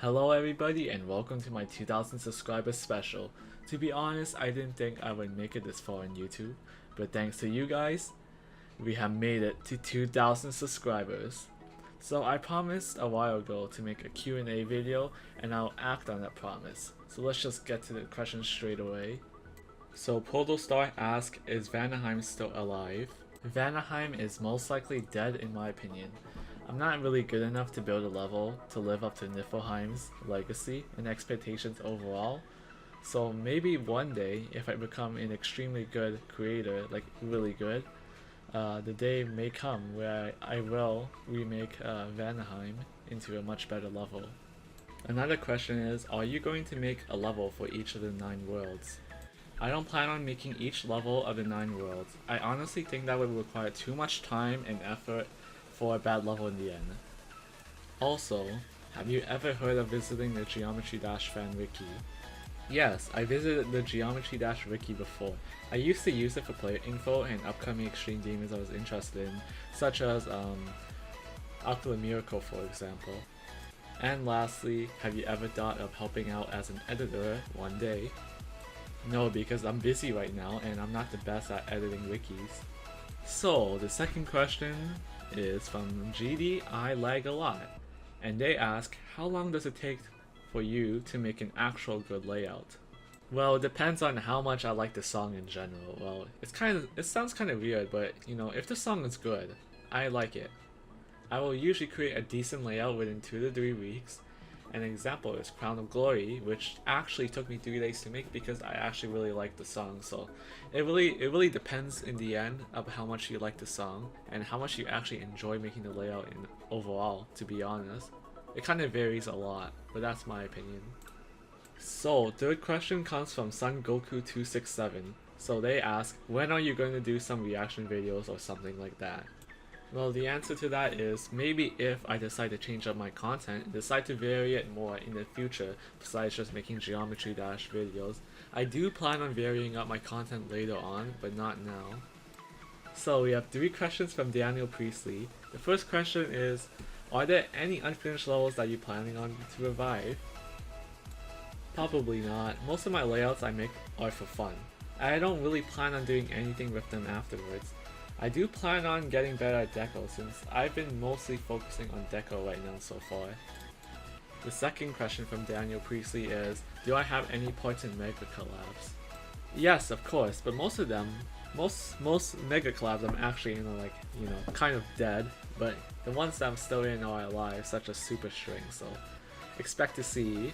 Hello everybody and welcome to my 2000 subscribers special. To be honest, I didn't think I would make it this far on YouTube, but thanks to you guys, we have made it to 2000 subscribers. So I promised a while ago to make a Q&A video and I'll act on that promise. So let's just get to the question straight away. So Podostar asks, is Vanaheim still alive? Vanaheim is most likely dead in my opinion. I'm not really good enough to build a level to live up to Niflheim's legacy and expectations overall. So maybe one day, if I become an extremely good creator, like really good, the day may come where I will remake Vanaheim into a much better level. Another question is, are you going to make a level for each of the 9 worlds? I don't plan on making each level of the 9 worlds. I honestly think that would require too much time and effort for a bad level in the end. Also, have you ever heard of visiting the Geometry Dash fan wiki? Yes, I visited the Geometry Dash wiki before. I used to use it for player info and upcoming extreme demons I was interested in, such as Aquila Miracle for example. And lastly, have you ever thought of helping out as an editor one day? No, because I'm busy right now and I'm not the best at editing wikis. So, the second question is from GD I Lag a Lot, and they ask, how long does it take for you to make an actual good layout? Well, it depends on how much I like the song in general. Well, it sounds kind of weird, but you know, if the song is good, I like it. I will usually create a decent layout within 2 to 3 weeks. An example is Crown of Glory, which actually took me 3 days to make because I actually really like the song. So it really depends in the end of how much you like the song and how much you actually enjoy making the layout in overall, to be honest. It kind of varies a lot, but that's my opinion. So third question comes from Sun Goku 267. So they ask, when are you going to do some reaction videos or something like that? Well, the answer to that is maybe if I decide to change up my content and decide to vary it more in the future besides just making Geometry Dash videos. I do plan on varying up my content later on, but not now. So we have 3 questions from Daniel Priestley. The first question is, are there any unfinished levels that you're planning on to revive? Probably not. Most of my layouts I make are for fun. I don't really plan on doing anything with them afterwards. I do plan on getting better at deco since I've been mostly focusing on deco right now so far. The second question from Daniel Priestley is, do I have any parts in mega collabs? Yes, of course, but most of them, most mega collabs I'm actually kind of dead, but the ones that I'm still in are alive, such as Super String, so expect to see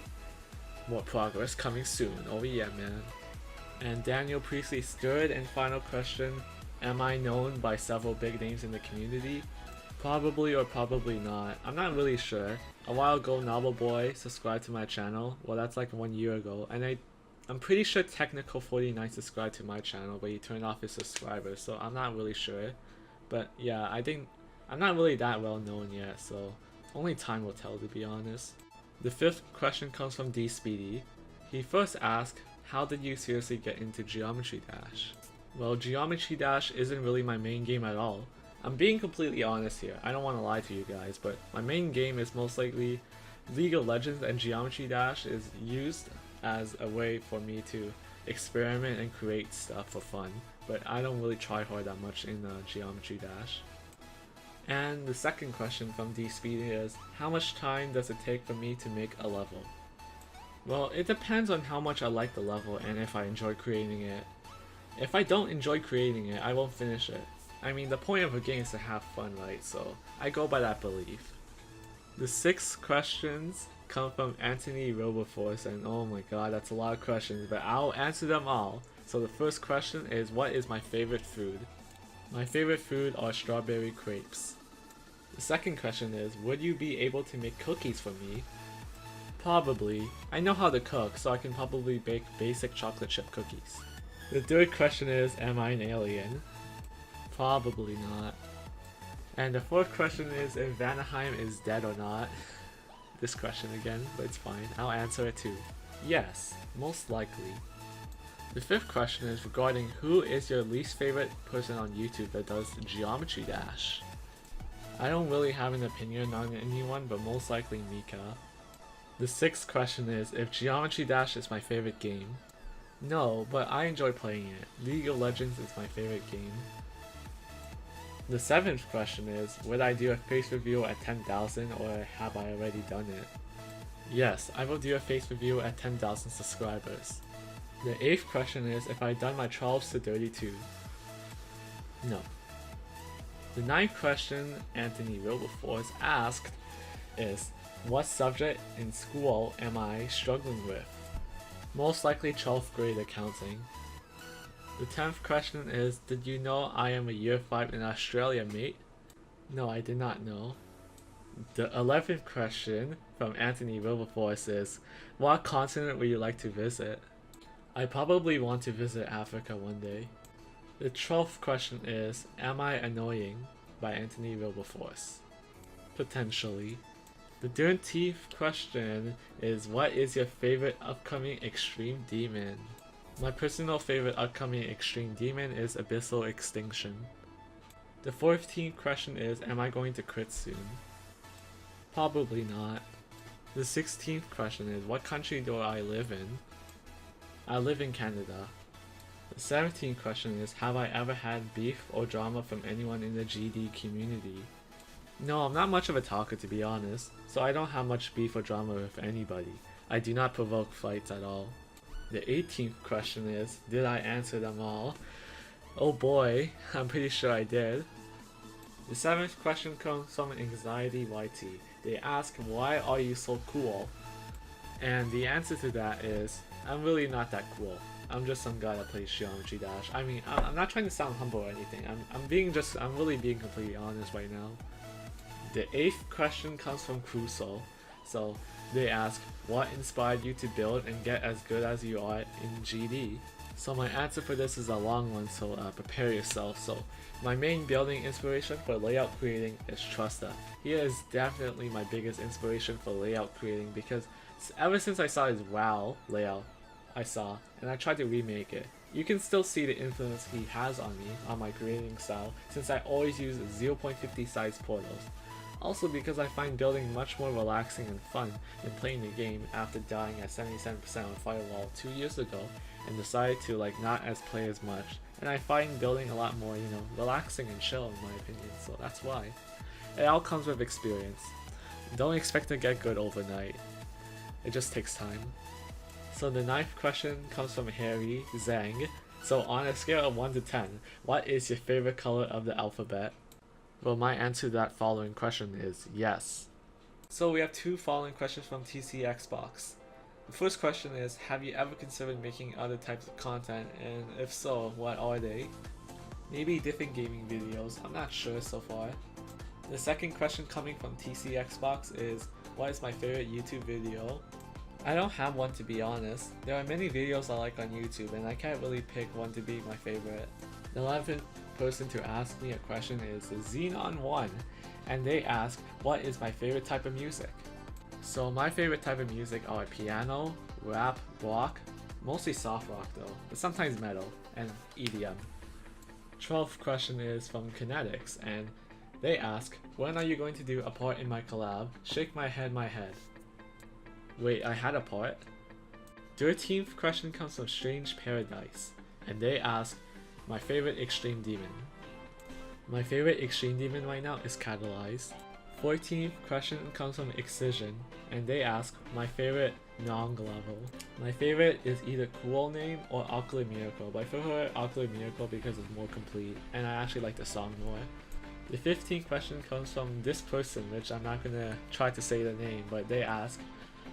more progress coming soon. Oh yeah, man. And Daniel Priestley's third and final question, am I known by several big names in the community? Probably or probably not. I'm not really sure. A while ago, Novel Boy subscribed to my channel. Well, that's like 1 year ago. And I'm pretty sure Technical49 subscribed to my channel, but he turned off his subscribers, so I'm not really sure. But yeah, I think I'm not really that well known yet, so only time will tell, to be honest. The fifth question comes from D Speedy. He first asked, how did you seriously get into Geometry Dash? Well, Geometry Dash isn't really my main game at all. I'm being completely honest here, I don't want to lie to you guys, but my main game is most likely League of Legends, and Geometry Dash is used as a way for me to experiment and create stuff for fun, but I don't really try hard that much in Geometry Dash. And the second question from D Speedy is, how much time does it take for me to make a level? Well, it depends on how much I like the level and if I enjoy creating it. If I don't enjoy creating it, I won't finish it. I mean, the point of a game is to have fun, right? So I go by that belief. The 6 questions come from Anthony Roboforce, and oh my god, that's a lot of questions, but I'll answer them all. So the first question is, what is my favorite food? My favorite food are strawberry crepes. The second question is, would you be able to make cookies for me? Probably. I know how to cook, so I can probably bake basic chocolate chip cookies. The third question is, am I an alien? Probably not. And the fourth question is, if Vanaheim is dead or not. This question again, but it's fine. I'll answer it too. Yes, most likely. The fifth question is regarding who is your least favorite person on YouTube that does Geometry Dash? I don't really have an opinion on anyone, but most likely Mika. The 6th question is if Geometry Dash is my favorite game. No, but I enjoy playing it. League of Legends is my favorite game. The 7th question is, would I do a face reveal at 10,000 or have I already done it? Yes, I will do a face reveal at 10,000 subscribers. The 8th question is if I've done my 12s to 32. No. The 9th question Anthony Wilberforce asked is, what subject in school am I struggling with? Most likely 12th grade accounting. The 10th question is, did you know I am a year 5 in Australia, mate? No, I did not know. The 11th question from Anthony Wilberforce is, what continent would you like to visit? I probably want to visit Africa one day. The 12th question is, am I annoying? By Anthony Wilberforce. Potentially. The 13th question is, what is your favorite upcoming extreme demon? My personal favorite upcoming extreme demon is Abyssal Extinction. The 14th question is, am I going to crit soon? Probably not. The 16th question is, what country do I live in? I live in Canada. The 17th question is, have I ever had beef or drama from anyone in the GD community? No, I'm not much of a talker to be honest, so I don't have much beef or drama with anybody. I do not provoke fights at all. The 18th question is, did I answer them all? Oh boy, I'm pretty sure I did. The 7th question comes from Anxiety YT. They ask, why are you so cool? And the answer to that is, I'm really not that cool. I'm just some guy that plays Geometry Dash. I mean, I'm not trying to sound humble or anything. I'm really being completely honest right now. The 8th question comes from Crusoe. So they ask, what inspired you to build and get as good as you are in GD? So my answer for this is a long one, so prepare yourself. So my main building inspiration for layout creating is Trusta. He is definitely my biggest inspiration for layout creating because ever since I saw his WoW layout and I tried to remake it, you can still see the influence he has on me, on my creating style, since I always use 0.50 size portals. Also because I find building much more relaxing and fun than playing the game after dying at 77% on Firewall 2 years ago and decided to not play as much. And I find building a lot more, relaxing and chill in my opinion, so that's why. It all comes with experience. Don't expect to get good overnight. It just takes time. So the 9th question comes from Harry Zhang. So on a scale of 1 to 10, what is your favorite color of the alphabet? Well, my answer to that following question is yes. So we have 2 following questions from TC Xbox. The first question is, have you ever considered making other types of content, and if so, what are they? Maybe different gaming videos, I'm not sure so far. The second question coming from TC Xbox is, what is my favorite YouTube video? I don't have one to be honest. There are many videos I like on YouTube and I can't really pick one to be my favorite. The 11th person to ask me a question is Xenon1 and they ask, what is my favorite type of music? So my favorite type of music are piano, rap, rock, mostly soft rock though, but sometimes metal, and EDM. 12th question is from Kinetics and they ask, when are you going to do a part in my collab? Shake my head. Wait, I had a part? 13th question comes from Strange Paradise, and they ask, my favorite extreme demon. My favorite extreme demon right now is Catalyze. 14th question comes from Excision, and they ask, my favorite Nong level. My favorite is either Cool Name or Ocular Miracle, but I prefer Ocular Miracle because it's more complete, and I actually like the song more. The 15th question comes from this person, which I'm not gonna try to say the name, but they ask,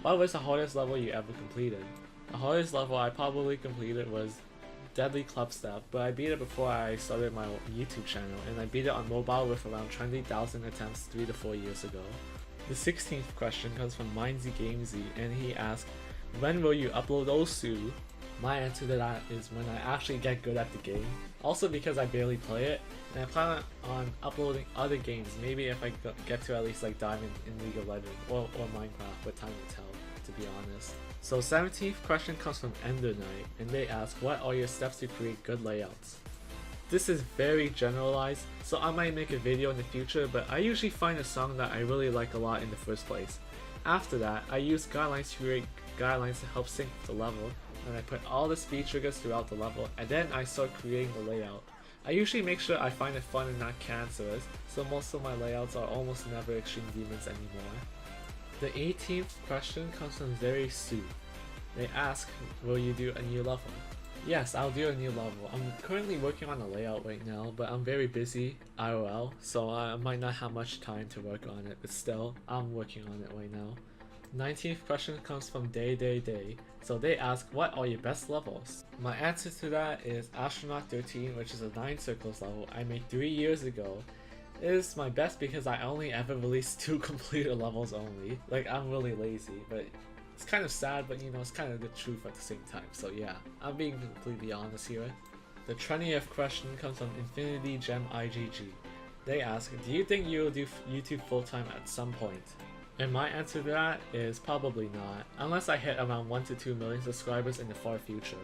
what was the hardest level you ever completed? The hardest level I probably completed was Deadly Club Step, but I beat it before I started my YouTube channel, and I beat it on mobile with around 20,000 attempts 3 to 4 years ago. The 16th question comes from Mindsy Gamesy, and he asks, when will you upload Osu? My answer to that is when I actually get good at the game. Also because I barely play it, and I plan on uploading other games, maybe if I get to at least Diamond in League of Legends, or Minecraft, but time will tell, to be honest. So 17th question comes from Ender Knight, and they ask, what are your steps to create good layouts? This is very generalized, so I might make a video in the future, but I usually find a song that I really like a lot in the first place. After that, I use guidelines to create guidelines to help sync the level, and I put all the speed triggers throughout the level, and then I start creating the layout. I usually make sure I find it fun and not cancerous, so most of my layouts are almost never extreme demons anymore. The 18th question comes from Very Sue. They ask, will you do a new level? Yes, I'll do a new level. I'm currently working on a layout right now, but I'm very busy, IRL, so I might not have much time to work on it, but still, I'm working on it right now. 19th question comes from Day. So they ask, what are your best levels? My answer to that is Astronaut 13, which is a 9 circles level I made 3 years ago. It is my best because I only ever released 2 completed levels only. Like, I'm really lazy, but it's kind of sad, but you know, it's kind of the truth at the same time. So yeah, I'm being completely honest here. The 20th question comes from Infinity Gem IGG. They ask, do you think you will do YouTube full-time at some point? And my answer to that is probably not, unless I hit around 1 to 2 million subscribers in the far future.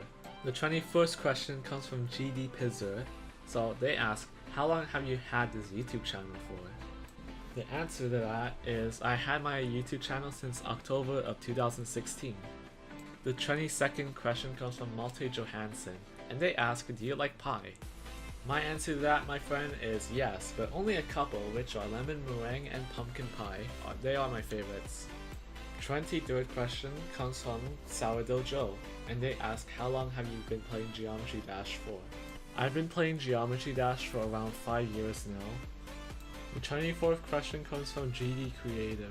The 21st question comes from GD Pizzer. So they ask, how long have you had this YouTube channel for? The answer to that is I had my YouTube channel since October of 2016. The 22nd question comes from Malte Johansson, and they ask, do you like pie? My answer to that, my friend, is yes, but only a couple, which are lemon meringue and pumpkin pie. They are my favorites. 23rd question comes from Sourdough Joe, and they ask, how long have you been playing Geometry Dash for? I've been playing Geometry Dash for around 5 years now. The 24th question comes from GD Creator,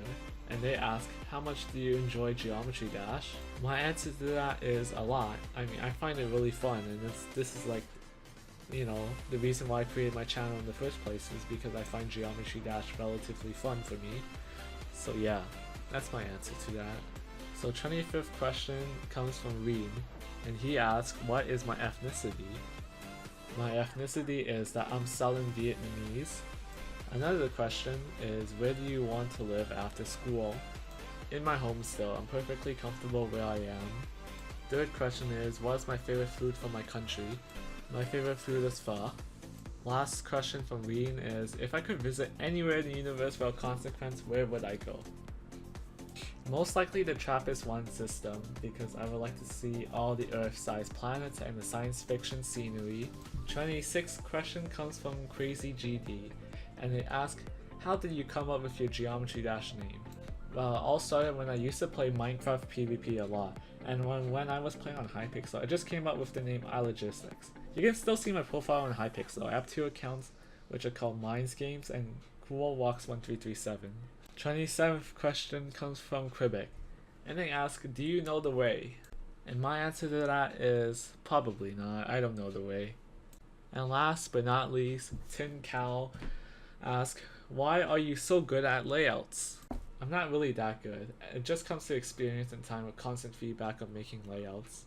and they ask, how much do you enjoy Geometry Dash? My answer to that is a lot. I mean, I find it really fun, and this is like, you know, the reason why I created my channel in the first place is because I find Geometry Dash relatively fun for me. So yeah, that's my answer to that. So 25th question comes from Reen, and he asks, what is my ethnicity? My ethnicity is that I'm Southern Vietnamese. Another question is, where do you want to live after school? In my home still, I'm perfectly comfortable where I am. Third question is, what is my favorite food from my country? My favorite food is pho. Last question from Reen is, if I could visit anywhere in the universe without consequence, where would I go? Most likely the TRAPPIST-1 system, because I would like to see all the Earth-sized planets and the science fiction scenery. 26th question comes from Crazy GD, and they ask, how did you come up with your Geometry Dash name? Well, it all started when I used to play Minecraft PvP a lot, and when I was playing on Hypixel, I just came up with the name iLogistics. You can still see my profile on Hypixel. I have 2 accounts which are called Minds Games and CoolWalks1337. 27th question comes from Kribik, and they ask, do you know the way? And my answer to that is probably not. I don't know the way. And last but not least, Tin Cow asks, why are you so good at layouts? I'm not really that good. It just comes to experience and time with constant feedback of making layouts.